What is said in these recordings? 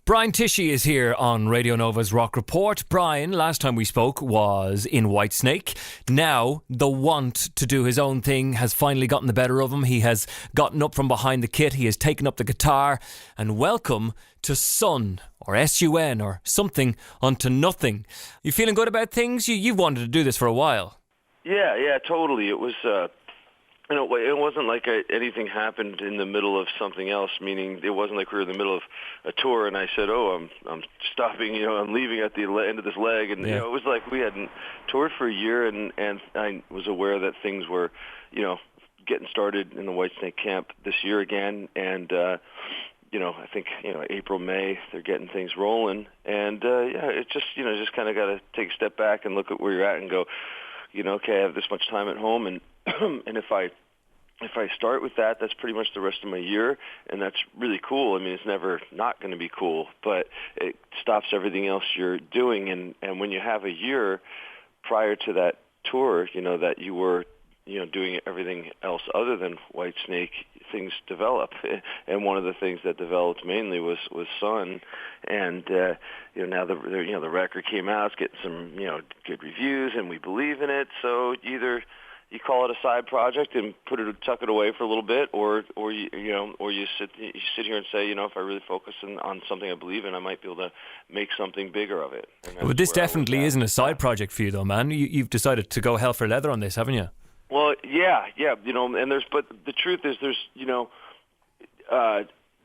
Brian Tichy is here on Radio Nova's Rock Report. Brian, last time we spoke was in Whitesnake. Now, the want to do his own thing has finally gotten the better of him. He has gotten up from behind the kit. He has taken up the guitar. And welcome to S.U.N. or S.U.N. or something unto nothing. You feeling good about things? You've wanted to do this for a while. Yeah, totally. It was... it wasn't like anything happened in the middle of something else, meaning it wasn't like we were in the middle of a tour and I said, I'm stopping, I'm leaving at the end of this leg. And, it was like we hadn't toured for a year and I was aware that things were, getting started in the Whitesnake camp this year again. And, I think, April, May, they're getting things rolling. And, it just kind of got to take a step back and look at where you're at and go, okay, I have this much time at home, and and if I start with that, that's pretty much the rest of my year, and that's really cool. I mean, it's never not going to be cool, but it stops everything else you're doing. And when you have a year prior to that tour, that you were, doing everything else other than Whitesnake, things develop. And one of the things that developed mainly was S.U.N. And now the record came out, it's getting some good reviews, and we believe in it. So either you call it a side project and tuck it away for a little bit, or you sit here and say, if I really focus on something I believe in, I might be able to make something bigger of it. Well, this definitely isn't a side project for you, though, man. You've decided to go hell for leather on this, haven't you? Well, yeah, and but the truth is, there's, in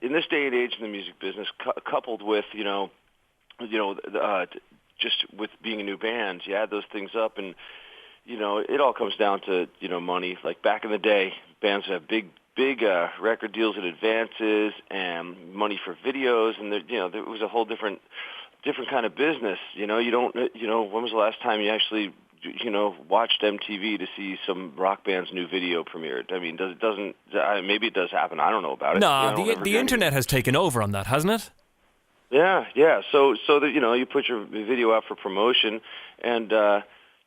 this day and age in the music business, coupled with, just with being a new band, you add those things up, and it all comes down to money. Like back in the day, bands would have big record deals and advances, and money for videos, and there was a whole different kind of business. You don't, when was the last time you actually watched MTV to see some rock band's new video premiered? I mean, maybe it does happen. I don't know about it. No, the internet has taken over on that, hasn't it? Yeah. So that you put your video out for promotion, and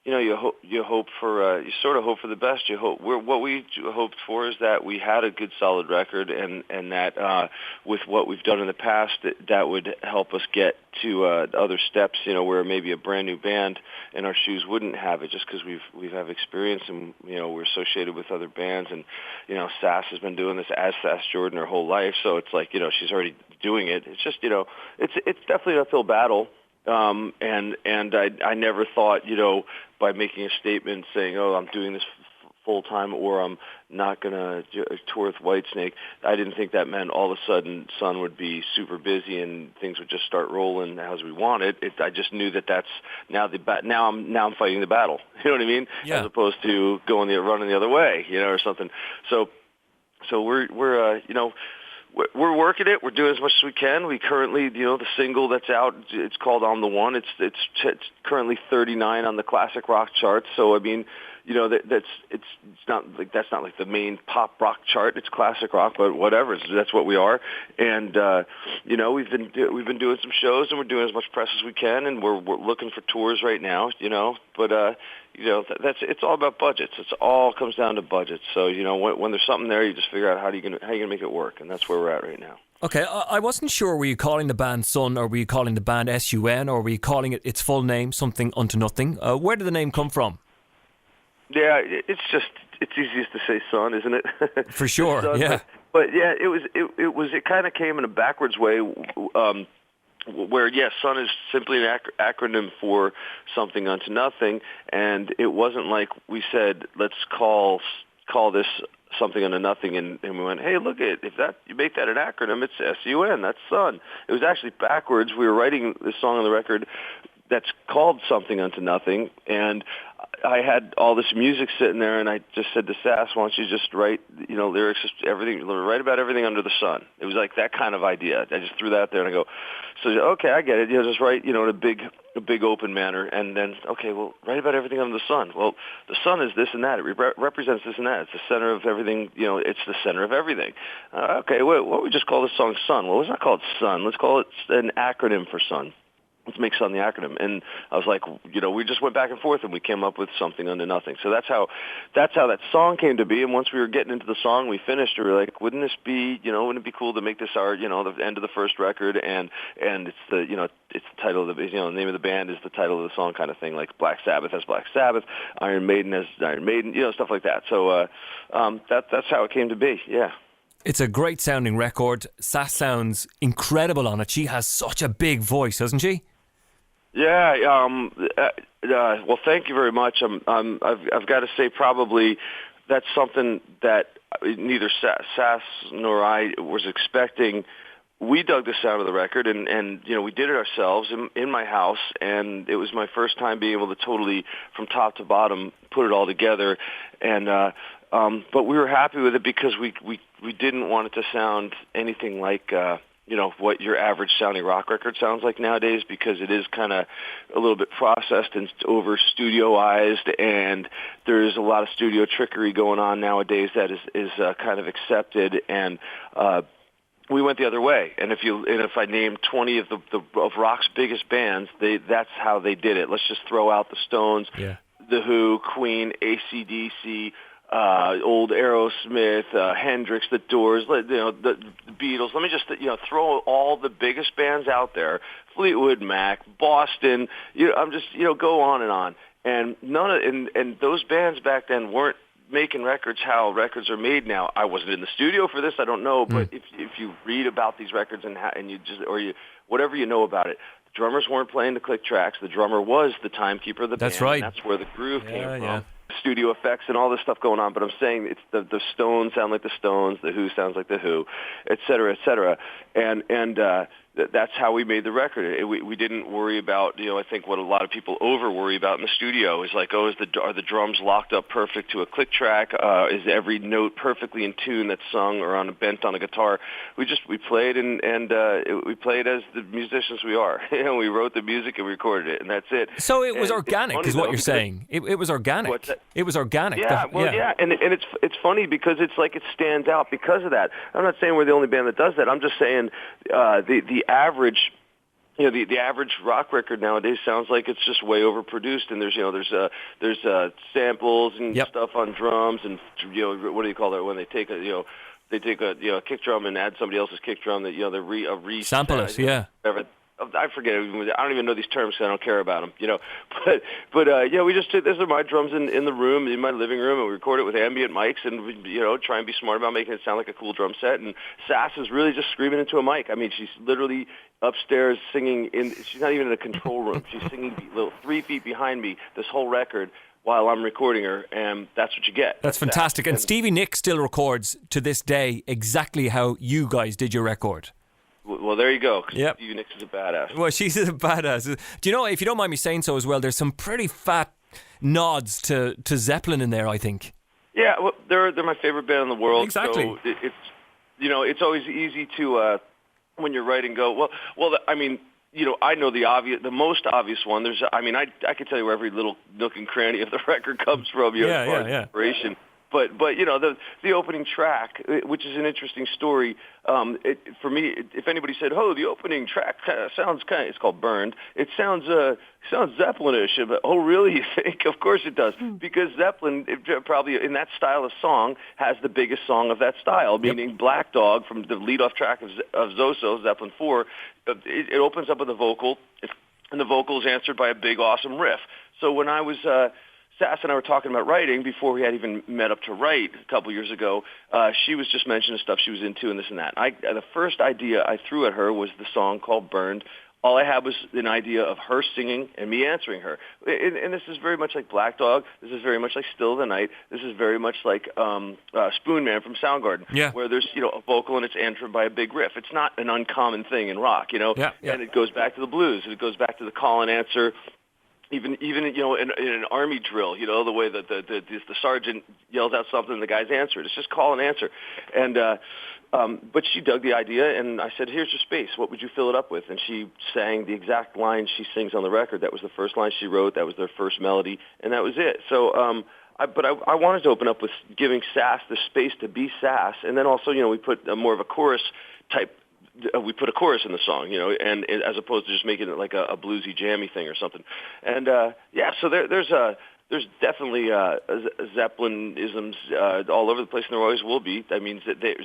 you hope for you sort of hope for the best. What we hoped for is that we had a good solid record, and that with what we've done in the past, that would help us get to other steps. Where maybe a brand new band in our shoes wouldn't have it, just because we have experience, and we're associated with other bands, and Sass has been doing this as Sass Jordan her whole life, so it's like she's already doing it. It's just it's definitely an uphill battle. And I never thought, by making a statement saying, I'm doing this full time, or I'm not going to tour with Whitesnake, I didn't think that meant all of a sudden S.U.N. would be super busy and things would just start rolling as we wanted. I just knew that's now I'm fighting the battle. You know what I mean? Yeah. As opposed to running the other way, or something. So we're we're working it. We're doing as much as we can. We currently, the single that's out, it's called "I'm the One." It's currently 39 on the classic rock charts. So I mean, that's not like the main pop rock chart. It's classic rock, but whatever. That's what we are. And we've been doing some shows, and we're doing as much press as we can, and we're looking for tours right now. But it's all about budgets. It all comes down to budgets. So when there's something there, you just figure out how you gonna make it work, and that's where we're at right now. Okay, I wasn't sure, were you calling the band S.U.N. or were you calling the band S.U.N. or were you calling it its full name, something unto nothing? Where did the name come from? Yeah, it's easiest to say S.U.N., isn't it? For sure, S.U.N. yeah. But yeah, it kind of came in a backwards way, where S.U.N. is simply an acronym for something unto nothing, and it wasn't like we said, let's call this something unto nothing, and we went, hey, look at if that you make that an acronym, it's S.U.N. That's S.U.N. It was actually backwards. We were writing this song on the record that's called Something Unto Nothing, and I had all this music sitting there, and I just said to Sass, why don't you just write, lyrics, just everything, write about everything under the sun. It was like that kind of idea. I just threw that out there, and I go, so okay, I get it. Just write, in a big open manner, and then, okay, well, write about everything under the sun. Well, the sun is this and that. It represents this and that. It's the center of everything. It's the center of everything. Okay, what would we just call this song "Sun"? Well, let's not call it "Sun." Let's call it an acronym for "Sun." let's make Sun the acronym. And I was like, we just went back and forth and we came up with something under nothing. So that's how that song came to be. And once we were getting into the song, we finished. We were like, wouldn't it be cool to make this our, the end of the first record? And it's it's the title of the, the name of the band is the title of the song kind of thing, like Black Sabbath has Black Sabbath, Iron Maiden has Iron Maiden, stuff like that. So that's how it came to be. Yeah. It's a great sounding record. Sass sounds incredible on it. She has such a big voice, doesn't she? Yeah. Well, thank you very much. I've got to say, probably that's something that neither Sass nor I was expecting. We dug the sound of the record, and we did it ourselves in my house, and it was my first time being able to totally, from top to bottom, put it all together. And but we were happy with it because we didn't want it to sound anything like what your average sounding rock record sounds like nowadays, because it is kind of a little bit processed and over studioized, and there's a lot of studio trickery going on nowadays that is kind of accepted. And we went the other way. And if I named 20 of rock's biggest bands, that's how they did it. Let's just throw out the Stones, the Who, Queen, AC/DC, old Aerosmith, Hendrix, the Doors, the Beatles. Let me just throw all the biggest bands out there: Fleetwood Mac, Boston. I'm just go on and on. And and those bands back then weren't making records how records are made now. I wasn't in the studio for this, I don't know, but if you read about these records and whatever you know about it, the drummers weren't playing the click tracks. The drummer was the timekeeper of the band. That's right. And that's where the groove came from. Yeah. Studio effects and all this stuff going on, but I'm saying it's the Stones sound like the Stones, the Who sounds like the Who, et cetera, and that's how we made the record. We didn't worry about I think what a lot of people over worry about in the studio is like, are the drums locked up perfect to a click track? Is every note perfectly in tune that's sung or bent on a guitar? We played and we played as the musicians we are. We wrote the music and we recorded it, and that's it. So it was organic, is what you're saying. It was organic. It was organic. Yeah, and it's funny because it's like it stands out because of that. I'm not saying we're the only band that does that. I'm just saying the average. The average rock record nowadays sounds like it's just way overproduced, and there's samples and stuff on drums, and what do you call it when they take a kick drum and add somebody else's kick drum that they sample it, yeah. I forget. I don't even know these terms, so I don't care about them. But we just did. These are my drums in the room, in my living room, and we record it with ambient mics, and we, try and be smart about making it sound like a cool drum set. And Sass is really just screaming into a mic. I mean, she's literally upstairs singing. She's not even in a control room. She's singing 3 feet behind me this whole record while I'm recording her, and that's what you get. That's fantastic. And Stevie Nicks still records to this day exactly how you guys did your record. Well, there you go. Yep. Stevie Nicks is a badass. Well, she's a badass. Do you know, if you don't mind me saying so as well, there's some pretty fat nods to Zeppelin in there, I think. Yeah, well, they're my favorite band in the world. Exactly. So it's always easy to when you're writing go, I mean, I know the most obvious one. I could tell you where every little nook and cranny of the record comes from. Inspiration. But the opening track, which is an interesting story, for me, if anybody said, "Oh, the opening track sounds it's called Burned. It sounds Zeppelin-ish." But, oh, really? You think? Of course it does, because Zeppelin probably in that style of song has the biggest song of that style, meaning Black Dog from the lead-off track of Zoso, Zeppelin 4. It opens up with a vocal, and the vocal is answered by a big, awesome riff. So when I was Sass and I were talking about writing before we had even met up to write a couple years ago. She was just mentioning stuff she was into and this and that. The first idea I threw at her was the song called Burned. All I had was an idea of her singing and me answering her. And this is very much like Black Dog. This is very much like Still the Night. This is very much like Spoon Man from Soundgarden, where there's a vocal and it's answered by a big riff. It's not an uncommon thing in rock, And it goes back to the blues. And it goes back to the call and answer. Even in an army drill, the way that the sergeant yells out something and the guys answer it. It's just call and answer. And but she dug the idea, and I said, "Here's your space. What would you fill it up with?" And she sang the exact line she sings on the record. That was the first line she wrote. That was their first melody, and that was it. So I wanted to open up with giving Sass the space to be Sass, and then also we put more of a chorus type we put a chorus in the song, and as opposed to just making it like a bluesy jammy thing or something. And so there's definitely Zeppelin-isms all over the place, and there always will be. I mean,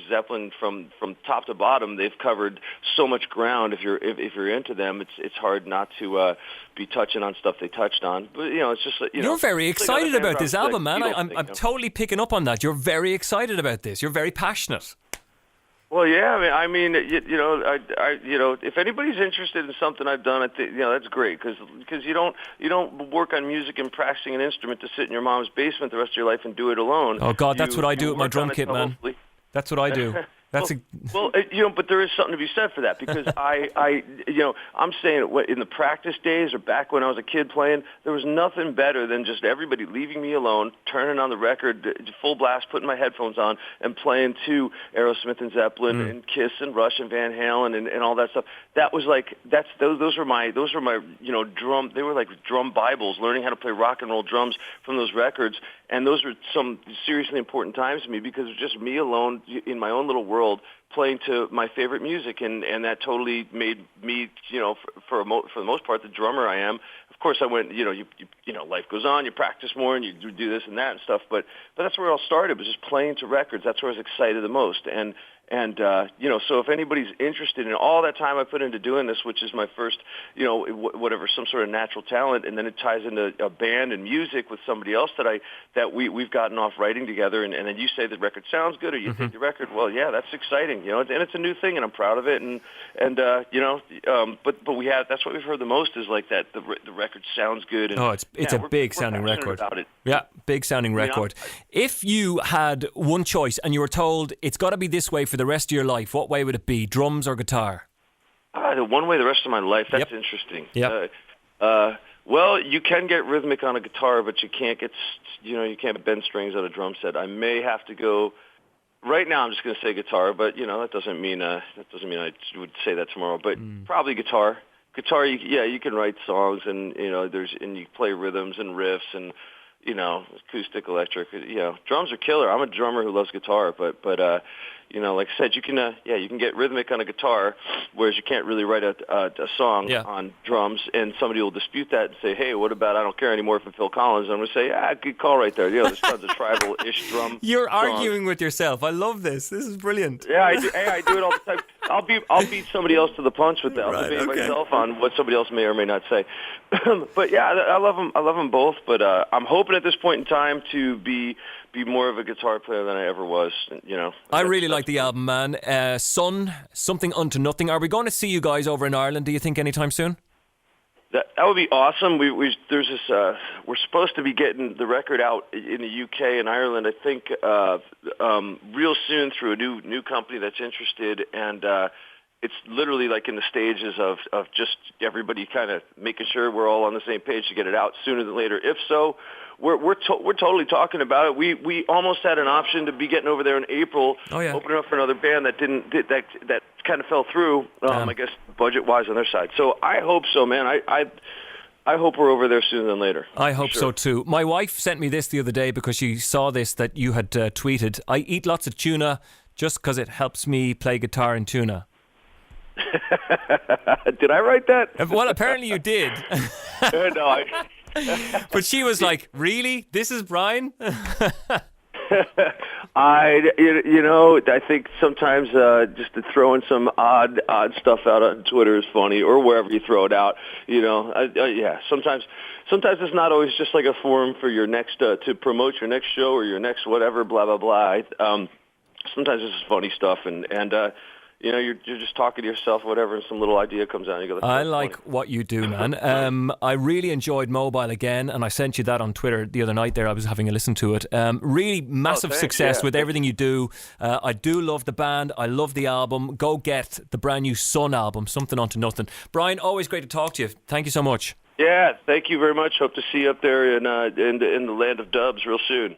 Zeppelin from top to bottom, they've covered so much ground. If you're into them, it's hard not to be touching on stuff they touched on. But it's just you're very excited about this album, man. I'm thing, totally picking up on that. You're very excited about this. You're very passionate. Well, yeah. I mean, if anybody's interested in something I've done, I think that's great because you don't work on music and practicing an instrument to sit in your mom's basement the rest of your life and do it alone. Oh God, that's what I do with my drum kit, man. That's what I do. But there is something to be said for that because I'm saying in the practice days or back when I was a kid playing, there was nothing better than just everybody leaving me alone, turning on the record full blast, putting my headphones on, and playing to Aerosmith and Zeppelin and Kiss and Rush and Van Halen and all that stuff. That was like those were my drum. They were like drum Bibles, learning how to play rock and roll drums from those records. And those were some seriously important times to me because it was just me alone in my own little world playing to my favorite music, and that totally made me, for the most part, the drummer I am. Of course, I went, life goes on, you practice more, and you do this and that and stuff, but that's where it all started, was just playing to records. That's where I was excited the most, and so if anybody's interested in all that time I put into doing this, which is my first, whatever, some sort of natural talent, and then it ties into a band and music with somebody else that we've gotten off writing together, and then you say the record sounds good, or you think the record, well, yeah, that's exciting, and it's a new thing, and I'm proud of it, but we have, that's what we've heard the most is like that the record sounds good. And, it's a big sounding record. Yeah, big sounding record. If you had one choice and you were told it's got to be this way for the rest of your life, what way would it be? Drums or guitar? The one way the rest of my life. That's interesting. Yep. Well, you can get rhythmic on a guitar, but you can't get you can't bend strings on a drum set. I may have to go. Right now, I'm just going to say guitar, but that doesn't mean I would say that tomorrow. But probably guitar. Guitar, you can write songs, and and you play rhythms and riffs and acoustic, electric. Drums are killer. I'm a drummer who loves guitar, but like I said, you can get rhythmic on a guitar, whereas you can't really write a song on drums, and somebody will dispute that and say, hey, what about I Don't Care Anymore from Phil Collins? I'm going to say, good call right there. There's tons of tribal-ish drum You're songs. Arguing with yourself. I love this. This is brilliant. Yeah, I do it all the time. I'll beat somebody else to the punch with that. I'll debate myself on what somebody else may or may not say. But yeah, I love them. I love them both. But I'm hoping at this point in time to be more of a guitar player than I ever was. I really like the album, man. S.U.N, Something Unto Nothing. Are we going to see you guys over in Ireland? Do you think anytime soon? That would be awesome. There's this. We're supposed to be getting the record out in the UK and Ireland. I think real soon through a new company that's interested, and it's literally like in the stages of just everybody kind of making sure we're all on the same page to get it out sooner than later. If so, we're totally talking about it. We almost had an option to be getting over there in April, opening up for another band that that kind of fell through. I guess budget-wise on their side. So I hope so, man. I hope we're over there sooner than later. I hope so too. My wife sent me this the other day because she saw this that you had tweeted. I eat lots of tuna just because it helps me play guitar in tuna. Did I write that? Well, apparently you did. No, But she was like, really? This is Brian? I think sometimes just to throw in some odd stuff out on Twitter is funny, or wherever you throw it out. Sometimes it's not always just like a forum for your next to promote your next show or your next whatever, blah blah blah. Sometimes this is funny stuff, and you're just talking to yourself, whatever, and some little idea comes out. And you go, I like what you do, man. I really enjoyed Mobile again, and I sent you that on Twitter the other night there. I was having a listen to it. Really massive success with everything you do. I do love the band. I love the album. Go get the brand new S.U.N album, Something Unto Nothing. Brian, always great to talk to you. Thank you so much. Yeah, thank you very much. Hope to see you up there in the land of dubs real soon.